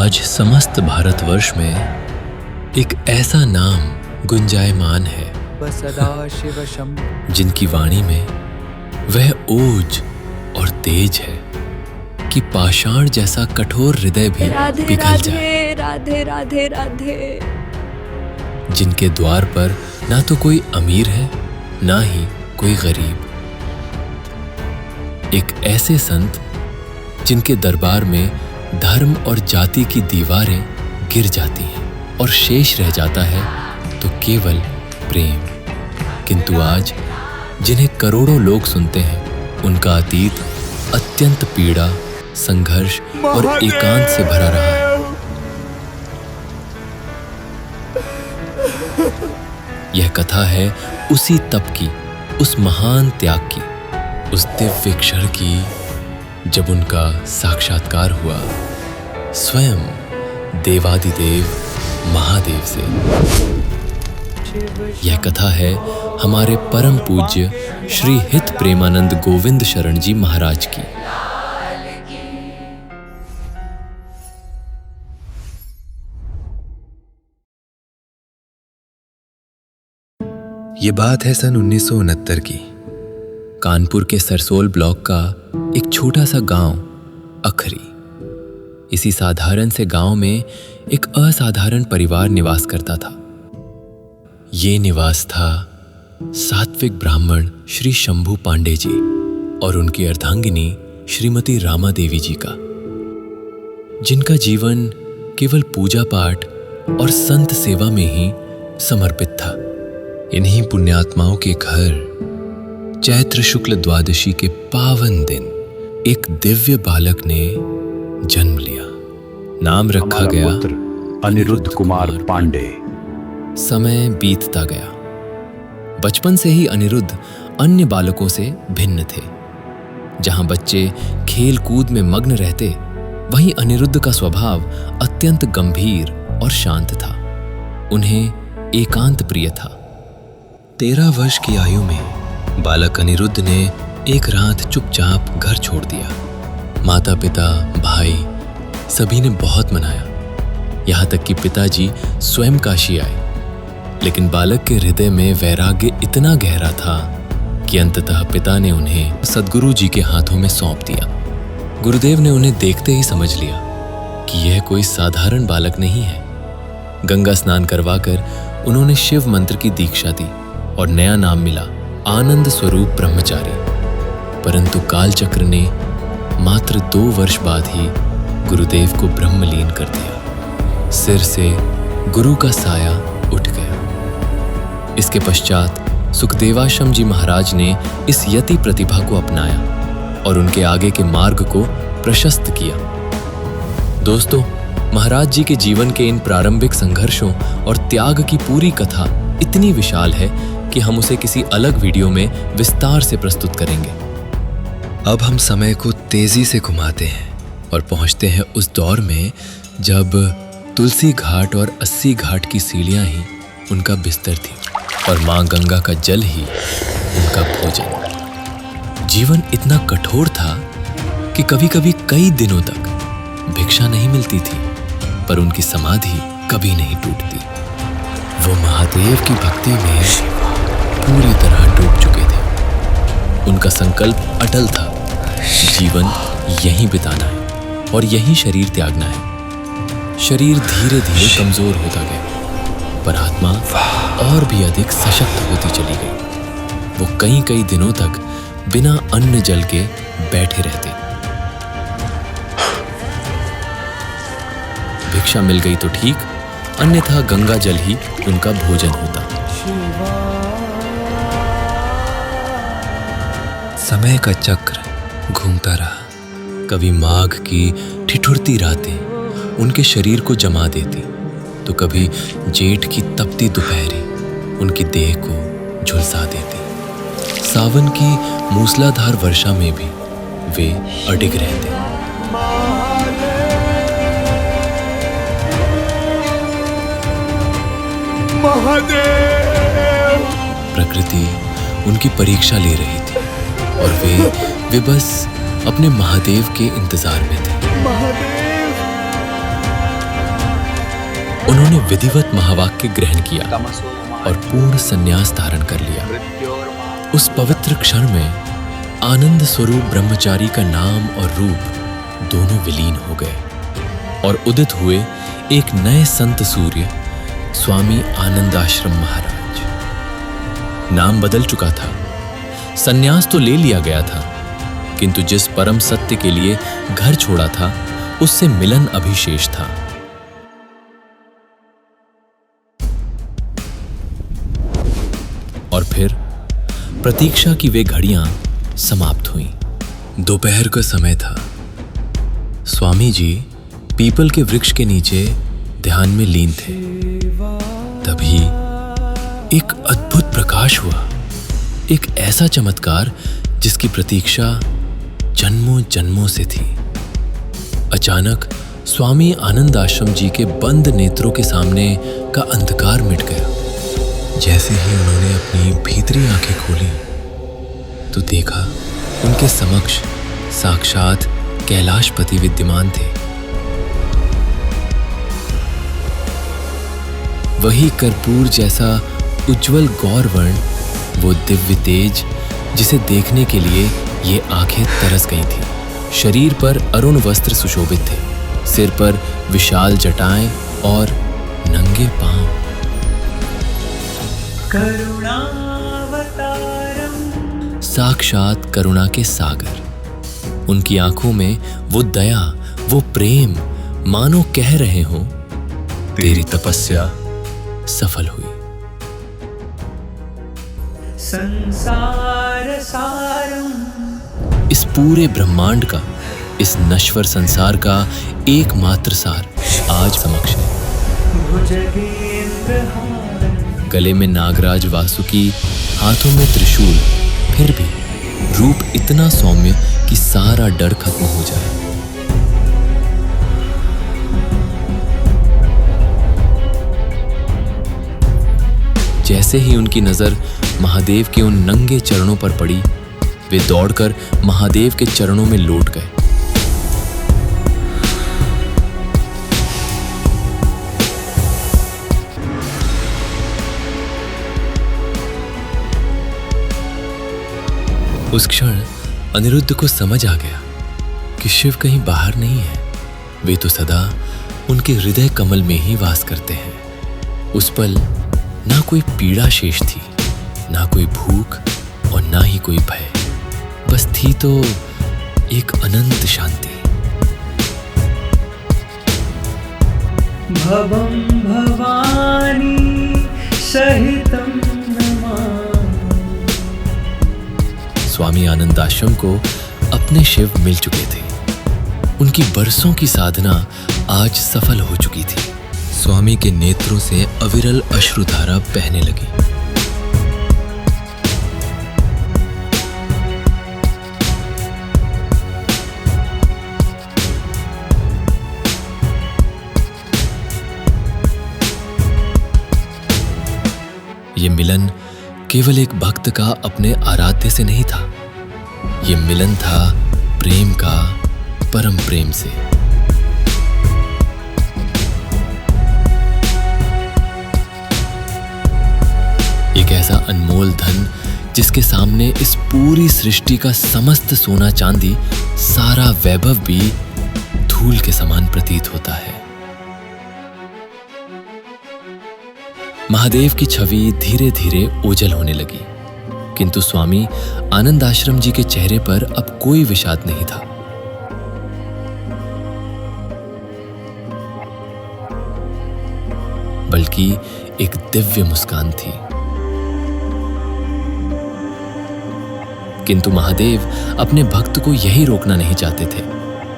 आज समस्त भारतवर्ष में एक ऐसा नाम गुंजायमान है जिनकी वाणी में वह ओज और तेज है कि पाषाण जैसा कठोर हृदय भी पिघल जाए। राधे राधे राधे। जिनके द्वार पर ना तो कोई अमीर है ना ही कोई गरीब। एक ऐसे संत जिनके दरबार में धर्म और जाति की दीवारें गिर जाती हैं और शेष रह जाता है तो केवल प्रेम। किंतु आज जिन्हें करोड़ों लोग सुनते हैं उनका अतीत अत्यंत पीड़ा, संघर्ष और एकांत से भरा रहा है। यह कथा है उसी तप की, उस महान त्याग की, उस दिव्य क्षण की जब उनका साक्षात्कार हुआ स्वयं देवादिदेव महादेव से। यह कथा है हमारे परम पूज्य श्री हित प्रेमानंद गोविंद शरण जी महाराज की। ये बात है सन 1969 की। कानपुर के सरसोल ब्लॉक का एक छोटा सा गांव अखरी। इसी साधारण से गांव में एक असाधारण परिवार निवास करता था। ये निवास था सात्विक ब्राह्मण श्री शंभू पांडे जी और उनकी अर्धांगिनी श्रीमती रामा देवी जी का, जिनका जीवन केवल पूजा पाठ और संत सेवा में ही समर्पित था। इन्हीं पुण्यात्माओं के घर चैत्र शुक्ल द्वादशी के पावन दिन एक दिव्य बालक ने जन्म लिया। नाम रखा गया अनिरुद्ध कुमार पांडे। समय बीतता गया। बचपन से ही अनिरुद्ध अन्य बालकों से भिन्न थे। जहां बच्चे खेल कूद में मग्न रहते, वहीं अनिरुद्ध का स्वभाव अत्यंत गंभीर और शांत था। उन्हें एकांत प्रिय था। 13 वर्ष की आयु में बालक अनिरुद्ध ने एक रात चुपचाप घर छोड़ दिया। माता पिता भाई सभी ने बहुत मनाया, यहाँ तक कि पिताजी स्वयं काशी आए। लेकिन बालक के हृदय में वैराग्य इतना गहरा था कि अंततः पिता ने उन्हें सद्गुरु जी के हाथों में सौंप दिया। गुरुदेव ने उन्हें देखते ही समझ लिया कि यह कोई साधारण बालक नहीं है। गंगा स्नान करवाकर उन्होंने शिव मंत्र की दीक्षा दी और नया नाम मिला आनंद स्वरूप ब्रह्मचारी। परंतु कालचक्र ने मात्र 2 वर्ष बाद ही गुरुदेव को ब्रह्मलीन कर दिया। सिर से गुरु का साया उठ गया। इसके पश्चात सुखदेवाश्रम जी महाराज ने इस यति प्रतिभा को अपनाया और उनके आगे के मार्ग को प्रशस्त किया। दोस्तों, महाराज जी के जीवन के इन प्रारंभिक संघर्षों और त्याग की पूरी कथा इतनी विशाल है कि हम उसे किसी अलग वीडियो में विस्तार से प्रस्तुत करेंगे। अब हम समय को तेजी से घुमाते हैं और पहुंचते हैं उस दौर में जब तुलसी घाट और 80 घाट की सीढ़ियां ही उनका बिस्तर थी और मां गंगा का जल ही उनका भोजन। जीवन इतना कठोर था कि कभी कभी कई दिनों तक भिक्षा नहीं मिलती थी, पर उनकी समाधि कभी नहीं टूटती। वो महादेव की भक्ति में पूरी तरह डूब चुके थे। उनका संकल्प अटल था, जीवन यहीं बिताना है और यहीं शरीर त्यागना है। शरीर धीरे धीरे कमजोर होता गया, पर आत्मा और भी अधिक सशक्त होती चली गई। वो कई दिनों तक बिना अन्न जल के बैठे रहते। भिक्षा मिल गई तो ठीक, अन्यथा गंगा जल ही उनका भोजन होता। समय का चक्र घूमता रहा। कभी माघ की ठिठुरती रातें उनके शरीर को जमा देती, तो कभी जेठ की तपती दोपहरी उनकी देह को झुलसा देती। सावन की मूसलाधार वर्षा में भी वे अडिग रहते। प्रकृति उनकी परीक्षा ले रही थी और वे बस अपने महादेव के इंतजार में थे। उन्होंने विधिवत महावाक्य ग्रहण किया और पूर्ण संन्यास धारण कर लिया। उस पवित्र क्षण में आनंद स्वरूप ब्रह्मचारी का नाम और रूप दोनों विलीन हो गए और उदित हुए एक नए संत सूर्य स्वामी आनंदाश्रम महाराज। नाम बदल चुका था, संन्यास तो ले लिया गया था, किंतु जिस परम सत्य के लिए घर छोड़ा था उससे मिलन अभी शेष था। और फिर प्रतीक्षा की वे घड़ियां समाप्त हुईं। दोपहर का समय था। स्वामी जी पीपल के वृक्ष के नीचे ध्यान में लीन थे। तभी एक अद्भुत प्रकाश हुआ, एक ऐसा चमत्कार जिसकी प्रतीक्षा जन्मों जन्मों से थी। अचानक स्वामी आनंद आश्रम जी के बंद नेत्रों के सामने का अंधकार मिट गया। जैसे ही उन्होंने अपनी भीतरी आंखें खोली तो देखा उनके समक्ष साक्षात कैलाशपति विद्यमान थे। वही कर्पूर जैसा उज्जवल गौरवर्ण, वो दिव्य तेज जिसे देखने के लिए ये आंखें तरस गई थी। शरीर पर अरुण वस्त्र सुशोभित थे, सिर पर विशाल जटाएं और नंगे पांव। साक्षात करुणा के सागर। उनकी आंखों में वो दया, वो प्रेम, मानो कह रहे हों तेरी तपस्या सफल हुई। संसार सारम। इस पूरे ब्रह्मांड का, इस नश्वर संसार का एकमात्र सार आज समक्ष है। गले में नागराज वासुकी, हाथों में त्रिशूल, फिर भी रूप इतना सौम्य कि सारा डर खत्म हो जाए। जैसे ही उनकी नजर महादेव के उन नंगे चरणों पर पड़ी, वे दौड़कर महादेव के चरणों में लौट गए। उस क्षण अनिरुद्ध को समझ आ गया कि शिव कहीं बाहर नहीं है, वे तो सदा उनके हृदय कमल में ही वास करते हैं। उस पल ना कोई पीड़ा शेष थी, ना कोई भूख और ना ही कोई भय, बस थी तो एक अनंत शांति। भवं भवानी सहितं नमामि। स्वामी आनंदाश्रम को अपने शिव मिल चुके थे। उनकी बरसों की साधना आज सफल हो चुकी थी। स्वामी के नेत्रों से अविरल अश्रुधारा बहने लगी। ये मिलन केवल एक भक्त का अपने आराध्य से नहीं था, ये मिलन था प्रेम का, परम प्रेम से। एक ऐसा अनमोल धन जिसके सामने इस पूरी सृष्टि का समस्त सोना चांदी, सारा वैभव भी धूल के समान प्रतीत होता है। महादेव की छवि धीरे धीरे ओझल होने लगी, किंतु स्वामी आनंद आश्रम जी के चेहरे पर अब कोई विषाद नहीं था। बल्कि एक दिव्य मुस्कान थी। किंतु महादेव अपने भक्त को यही रोकना नहीं चाहते थे।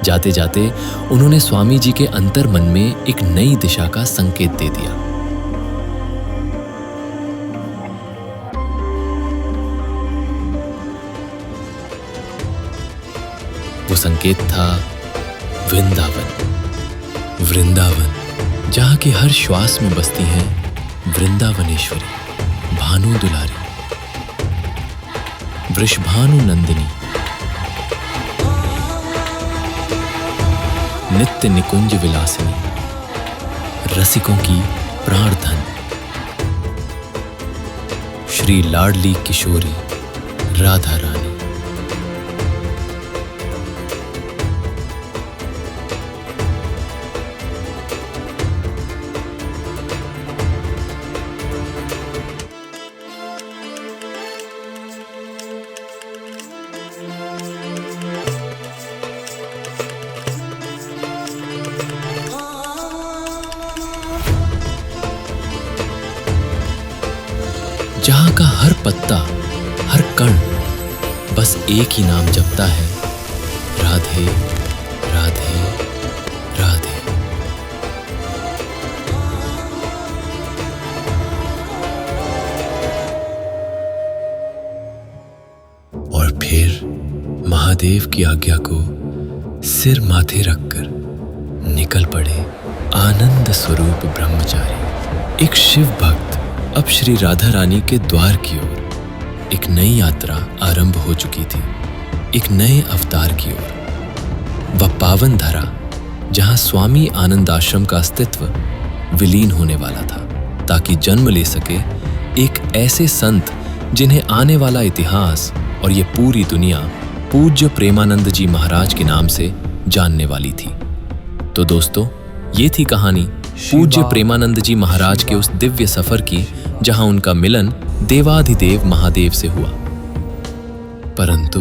जाते जाते उन्होंने स्वामी जी के अंतर मन में एक नई दिशा का संकेत दे दिया। वो संकेत था वृंदावन। वृंदावन, जहां की हर श्वास में बसती हैं वृंदावनेश्वरी, भानु दुलारी, वृषभानु नंदिनी, नित्य निकुंज विलासिनी, रसिकों की प्राणधन, श्री लाडली किशोरी राधा रानी। जहां का हर पत्ता, हर कण बस एक ही नाम जपता है, राधे राधे राधे। और फिर महादेव की आज्ञा को सिर माथे रखकर निकल पड़े आनंद स्वरूप ब्रह्मचारी। एक शिव भक्त अब श्री राधा रानी के द्वार की ओर एक नई यात्रा आरंभ हो चुकी थी, एक नए अवतार की ओर। वह पावन धरा जहां स्वामी आनंद आश्रम का अस्तित्व विलीन होने वाला था, ताकि जन्म ले सके एक ऐसे संत जिन्हें आने वाला इतिहास और ये पूरी दुनिया पूज्य प्रेमानंद जी महाराज के नाम से जानने वाली थी। तो दोस्तों, ये थी कहानी पूज्य प्रेमानंद जी महाराज के उस दिव्य सफर की, जहां उनका मिलन देवाधिदेव महादेव से हुआ। परंतु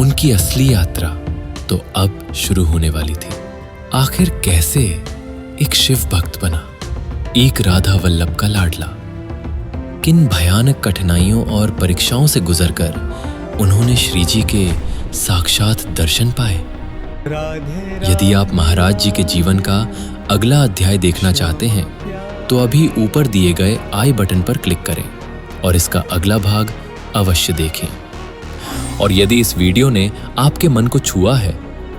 उनकी असली यात्रा तो अब शुरू होने वाली थी। आखिर कैसे एक शिव भक्त बना, एक राधा वल्लभ का लाडला? किन भयानक कठिनाइयों और परीक्षाओं से गुजरकर उन्होंने श्री जी के साक्षात दर्शन पाए? यदि आप महाराज जी के जीवन का अगला अध्याय देखना चाहते हैं तो अभी ऊपर दिए गए आई बटन पर क्लिक करें और इसका अगला भाग अवश्य देखें। और यदि इस वीडियो ने आपके मन को छुआ है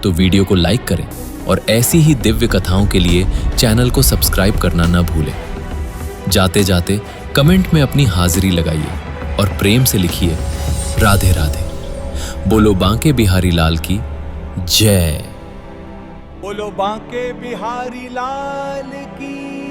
तो वीडियो को लाइक करें और ऐसी ही दिव्य कथाओं के लिए चैनल को सब्सक्राइब करना न भूलें। जाते जाते कमेंट में अपनी हाजिरी लगाइए और प्रेम से लिखिए राधे राधे। बोलो बांके बिहारी लाल की जय। बोलो बांके बिहारी लाल की